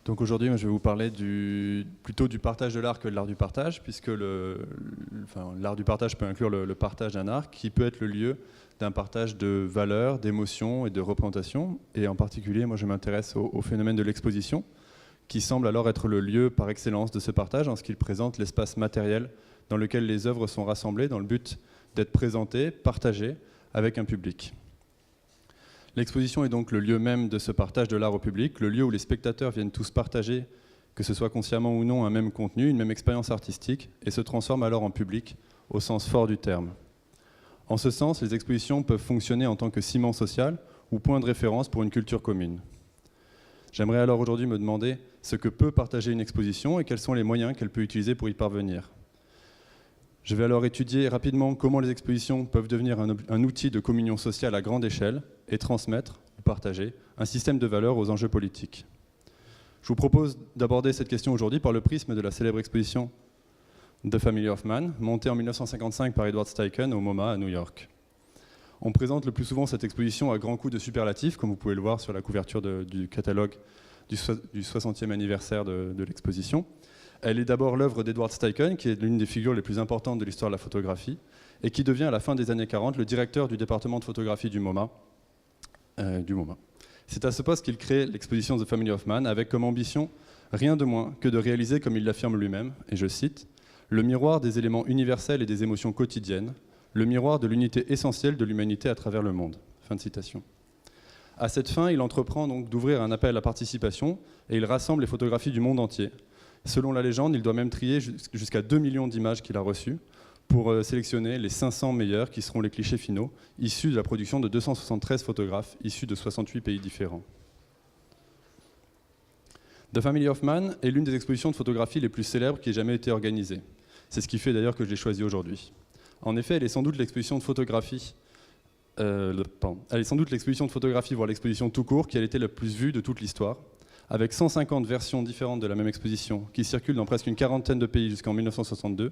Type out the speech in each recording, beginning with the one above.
Donc aujourd'hui, je vais vous parler plutôt du partage de l'art que de l'art du partage, puisque l'art du partage peut inclure le partage d'un art qui peut être le lieu d'un partage de valeurs, d'émotions et de représentations. Et en particulier, moi je m'intéresse au phénomène de l'exposition, qui semble alors être le lieu par excellence de ce partage, en ce qu'il présente l'espace matériel dans lequel les œuvres sont rassemblées dans le but d'être présentées, partagées avec un public. L'exposition est donc le lieu même de ce partage de l'art au public, le lieu où les spectateurs viennent tous partager, que ce soit consciemment ou non, un même contenu, une même expérience artistique, et se transforment alors en public, au sens fort du terme. En ce sens, les expositions peuvent fonctionner en tant que ciment social ou point de référence pour une culture commune. J'aimerais alors aujourd'hui me demander ce que peut partager une exposition et quels sont les moyens qu'elle peut utiliser pour y parvenir. Je vais alors étudier rapidement comment les expositions peuvent devenir un outil de communion sociale à grande échelle et transmettre, ou partager, un système de valeurs aux enjeux politiques. Je vous propose d'aborder cette question aujourd'hui par le prisme de la célèbre exposition The Family of Man, montée en 1955 par Edward Steichen au MoMA à New York. On présente le plus souvent cette exposition à grands coups de superlatifs, comme vous pouvez le voir sur la couverture du catalogue du 60e anniversaire de l'exposition. Elle est d'abord l'œuvre d'Edward Steichen, qui est l'une des figures les plus importantes de l'histoire de la photographie, et qui devient à la fin des années 40 le directeur du département de photographie du MoMA. C'est à ce poste qu'il crée l'exposition The Family of Man, avec comme ambition rien de moins que de réaliser, comme il l'affirme lui-même, et je cite, « le miroir des éléments universels et des émotions quotidiennes, le miroir de l'unité essentielle de l'humanité à travers le monde. » Fin de citation. À cette fin, il entreprend donc d'ouvrir un appel à la participation et il rassemble les photographies du monde entier. Selon la légende, il doit même trier jusqu'à 2 millions d'images qu'il a reçues pour sélectionner les 500 meilleures qui seront les clichés finaux, issus de la production de 273 photographes issus de 68 pays différents. The Family of Man est l'une des expositions de photographie les plus célèbres qui ait jamais été organisée. C'est ce qui fait d'ailleurs que je l'ai choisie aujourd'hui. En effet, elle est sans doute l'exposition de photographie, voire l'exposition tout court, qui a été la plus vue de toute l'histoire, avec 150 versions différentes de la même exposition, qui circulent dans presque une quarantaine de pays jusqu'en 1962.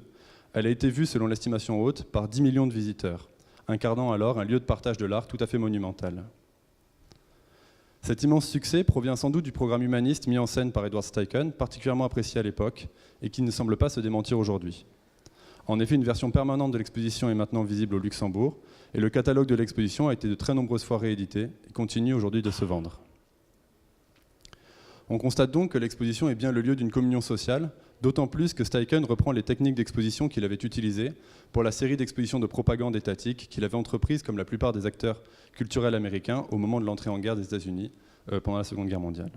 Elle a été vue, selon l'estimation haute, par 10 millions de visiteurs, incarnant alors un lieu de partage de l'art tout à fait monumental. Cet immense succès provient sans doute du programme humaniste mis en scène par Edward Steichen, particulièrement apprécié à l'époque, et qui ne semble pas se démentir aujourd'hui. En effet, une version permanente de l'exposition est maintenant visible au Luxembourg, et le catalogue de l'exposition a été de très nombreuses fois réédité et continue aujourd'hui de se vendre. On constate donc que l'exposition est bien le lieu d'une communion sociale, d'autant plus que Steichen reprend les techniques d'exposition qu'il avait utilisées pour la série d'expositions de propagande étatique qu'il avait entreprises comme la plupart des acteurs culturels américains au moment de l'entrée en guerre des États-Unis pendant la Seconde Guerre mondiale.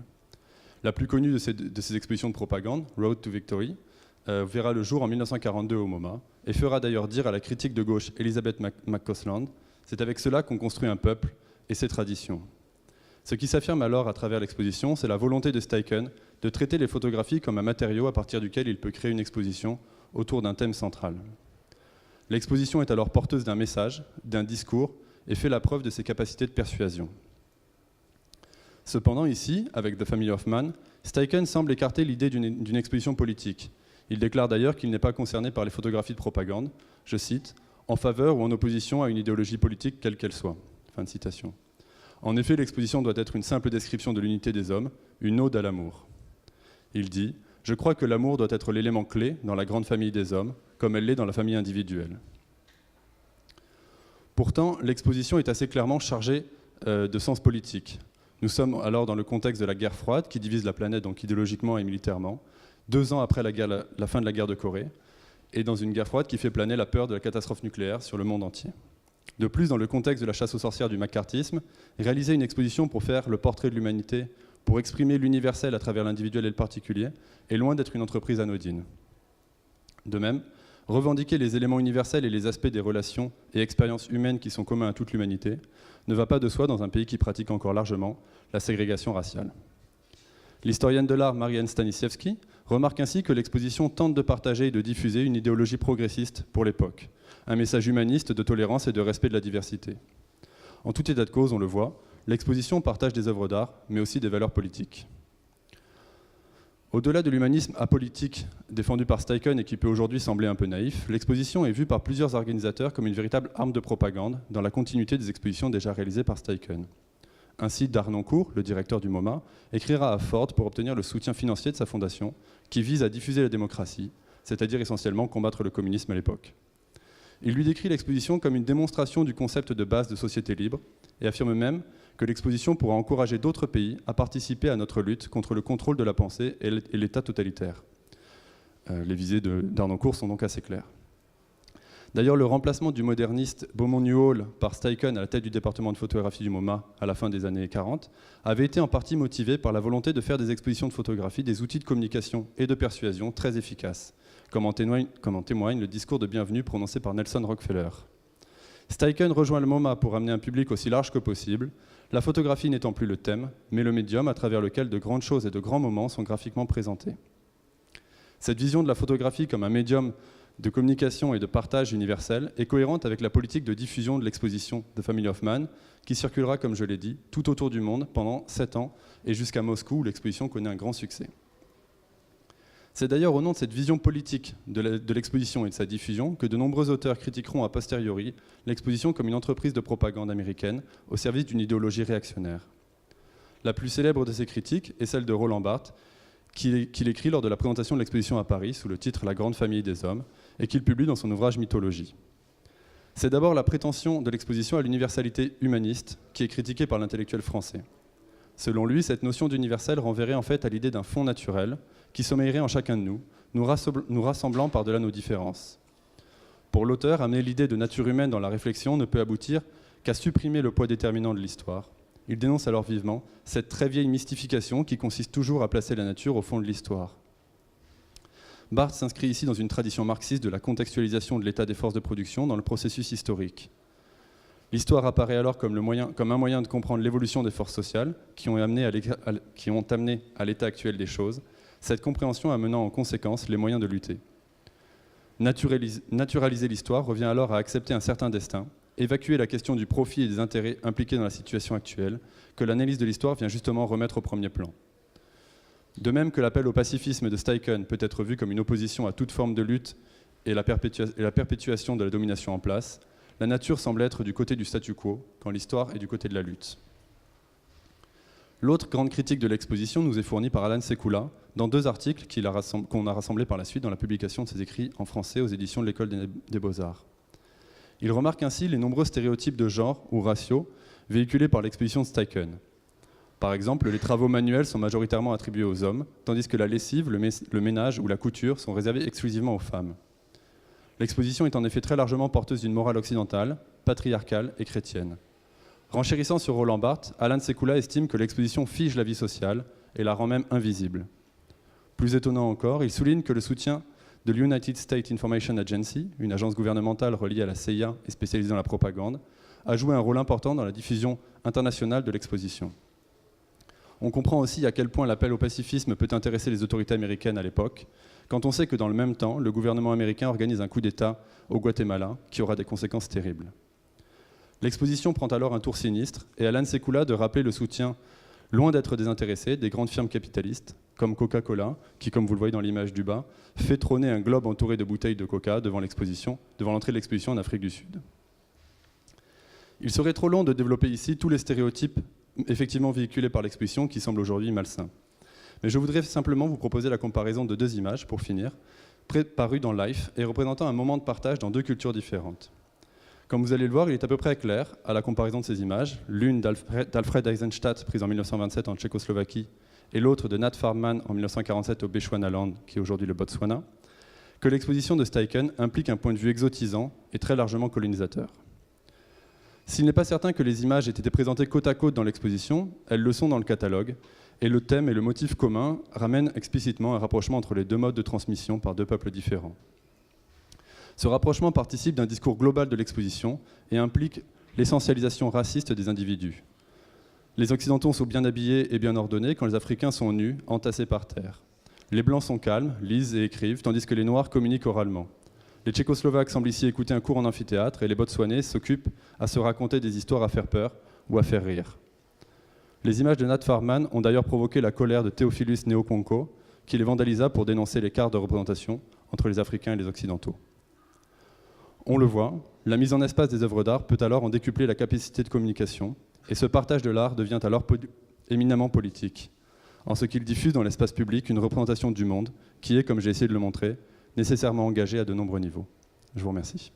La plus connue de ces expositions de propagande, Road to Victory, verra le jour en 1942 au MoMA et fera d'ailleurs dire à la critique de gauche Elizabeth McCausland « C'est avec cela qu'on construit un peuple et ses traditions ». Ce qui s'affirme alors à travers l'exposition, c'est la volonté de Steichen de traiter les photographies comme un matériau à partir duquel il peut créer une exposition autour d'un thème central. L'exposition est alors porteuse d'un message, d'un discours, et fait la preuve de ses capacités de persuasion. Cependant, ici, avec The Family of Man, Steichen semble écarter l'idée d'une exposition politique. Il déclare d'ailleurs qu'il n'est pas concerné par les photographies de propagande, je cite, « en faveur ou en opposition à une idéologie politique quelle qu'elle soit ». Fin de citation. En effet, l'exposition doit être une simple description de l'unité des hommes, une ode à l'amour. Il dit « Je crois que l'amour doit être l'élément clé dans la grande famille des hommes, comme elle l'est dans la famille individuelle. » Pourtant, l'exposition est assez clairement chargée de sens politique. Nous sommes alors dans le contexte de la guerre froide, qui divise la planète donc idéologiquement et militairement, 2 ans après la fin de la guerre de Corée, et dans une guerre froide qui fait planer la peur de la catastrophe nucléaire sur le monde entier. De plus, dans le contexte de la chasse aux sorcières du macartisme, réaliser une exposition pour faire le portrait de l'humanité, pour exprimer l'universel à travers l'individuel et le particulier, est loin d'être une entreprise anodine. De même, revendiquer les éléments universels et les aspects des relations et expériences humaines qui sont communs à toute l'humanité ne va pas de soi dans un pays qui pratique encore largement la ségrégation raciale. L'historienne de l'art Marianne Staniszewski remarque ainsi que l'exposition tente de partager et de diffuser une idéologie progressiste pour l'époque, un message humaniste de tolérance et de respect de la diversité. En tout état de cause, on le voit, l'exposition partage des œuvres d'art, mais aussi des valeurs politiques. Au-delà de l'humanisme apolitique défendu par Steichen et qui peut aujourd'hui sembler un peu naïf, l'exposition est vue par plusieurs organisateurs comme une véritable arme de propagande dans la continuité des expositions déjà réalisées par Steichen. Ainsi, Darnoncourt, le directeur du MoMA, écrira à Ford pour obtenir le soutien financier de sa fondation, qui vise à diffuser la démocratie, c'est-à-dire essentiellement combattre le communisme à l'époque. Il lui décrit l'exposition comme une démonstration du concept de base de société libre et affirme même que l'exposition pourra encourager d'autres pays à participer à notre lutte contre le contrôle de la pensée et l'État totalitaire. Les visées d'Arnoncourt sont donc assez claires. D'ailleurs, le remplacement du moderniste Beaumont Newhall par Steichen à la tête du département de photographie du MoMA à la fin des années 40 avait été en partie motivé par la volonté de faire des expositions de photographie des outils de communication et de persuasion très efficaces, comme en témoigne le discours de bienvenue prononcé par Nelson Rockefeller. Steichen rejoint le MoMA pour amener un public aussi large que possible, la photographie n'étant plus le thème, mais le médium à travers lequel de grandes choses et de grands moments sont graphiquement présentés. Cette vision de la photographie comme un médium de communication et de partage universel est cohérente avec la politique de diffusion de l'exposition The Family of Man, qui circulera, comme je l'ai dit, tout autour du monde pendant 7 ans et jusqu'à Moscou, où l'exposition connaît un grand succès. C'est d'ailleurs au nom de cette vision politique de l'exposition et de sa diffusion que de nombreux auteurs critiqueront a posteriori l'exposition comme une entreprise de propagande américaine au service d'une idéologie réactionnaire. La plus célèbre de ces critiques est celle de Roland Barthes, qu'il écrit lors de la présentation de l'exposition à Paris sous le titre « La grande famille des hommes » et qu'il publie dans son ouvrage Mythologie. C'est d'abord la prétention de l'exposition à l'universalité humaniste qui est critiquée par l'intellectuel français. Selon lui, cette notion d'universel renverrait en fait à l'idée d'un fond naturel qui sommeillerait en chacun de nous, nous rassemblant par-delà nos différences. Pour l'auteur, amener l'idée de nature humaine dans la réflexion ne peut aboutir qu'à supprimer le poids déterminant de l'histoire. Il dénonce alors vivement cette très vieille mystification qui consiste toujours à placer la nature au fond de l'histoire. Barthes s'inscrit ici dans une tradition marxiste de la contextualisation de l'état des forces de production dans le processus historique. L'histoire apparaît alors comme un moyen de comprendre l'évolution des forces sociales qui ont amené à l'état actuel des choses, cette compréhension amenant en conséquence les moyens de lutter. Naturaliser l'histoire revient alors à accepter un certain destin, évacuer la question du profit et des intérêts impliqués dans la situation actuelle, que l'analyse de l'histoire vient justement remettre au premier plan. De même que l'appel au pacifisme de Steichen peut être vu comme une opposition à toute forme de lutte et la perpétuation de la domination en place, la nature semble être du côté du statu quo, quand l'histoire est du côté de la lutte. L'autre grande critique de l'exposition nous est fournie par Alan Sekula dans 2 articles qu'on a rassemblés par la suite dans la publication de ses écrits en français aux éditions de l'École des Beaux-Arts. Il remarque ainsi les nombreux stéréotypes de genre ou raciaux véhiculés par l'exposition de Steichen. Par exemple, les travaux manuels sont majoritairement attribués aux hommes, tandis que la lessive, le ménage ou la couture sont réservés exclusivement aux femmes. L'exposition est en effet très largement porteuse d'une morale occidentale, patriarcale et chrétienne. Renchérissant sur Roland Barthes, Alan Sekula estime que l'exposition fige la vie sociale et la rend même invisible. Plus étonnant encore, il souligne que le soutien de l'United States Information Agency, une agence gouvernementale reliée à la CIA et spécialisée dans la propagande, a joué un rôle important dans la diffusion internationale de l'exposition. On comprend aussi à quel point l'appel au pacifisme peut intéresser les autorités américaines à l'époque, quand on sait que dans le même temps, le gouvernement américain organise un coup d'État au Guatemala qui aura des conséquences terribles. L'exposition prend alors un tour sinistre et Alan Sekula de rappeler le soutien, loin d'être désintéressé, des grandes firmes capitalistes, comme Coca-Cola, qui, comme vous le voyez dans l'image du bas, fait trôner un globe entouré de bouteilles de coca devant l'entrée de l'exposition en Afrique du Sud. Il serait trop long de développer ici tous les stéréotypes effectivement véhiculés par l'exposition qui semblent aujourd'hui malsains. Mais je voudrais simplement vous proposer la comparaison de 2 images, pour finir, parues dans Life et représentant un moment de partage dans 2 cultures différentes. Comme vous allez le voir, il est à peu près clair, à la comparaison de ces images, l'une d'Alfred Eisenstadt, prise en 1927 en Tchécoslovaquie, et l'autre de Nat Farman en 1947 au Bechuanaland, qui est aujourd'hui le Botswana, que l'exposition de Steichen implique un point de vue exotisant et très largement colonisateur. S'il n'est pas certain que les images aient été présentées côte à côte dans l'exposition, elles le sont dans le catalogue, et le thème et le motif commun ramènent explicitement un rapprochement entre les 2 modes de transmission par 2 peuples différents. Ce rapprochement participe d'un discours global de l'exposition et implique l'essentialisation raciste des individus. Les Occidentaux sont bien habillés et bien ordonnés quand les Africains sont nus, entassés par terre. Les Blancs sont calmes, lisent et écrivent, tandis que les Noirs communiquent oralement. Les Tchécoslovaques semblent ici écouter un cours en amphithéâtre et les Botswanais s'occupent à se raconter des histoires à faire peur ou à faire rire. Les images de Nat Farman ont d'ailleurs provoqué la colère de Theophilus Neokonko, qui les vandalisa pour dénoncer l'écart de représentation entre les Africains et les Occidentaux. On le voit, la mise en espace des œuvres d'art peut alors en décupler la capacité de communication Et ce partage de l'art devient alors éminemment politique, en ce qu'il diffuse dans l'espace public une représentation du monde qui est, comme j'ai essayé de le montrer, nécessairement engagée à de nombreux niveaux. Je vous remercie.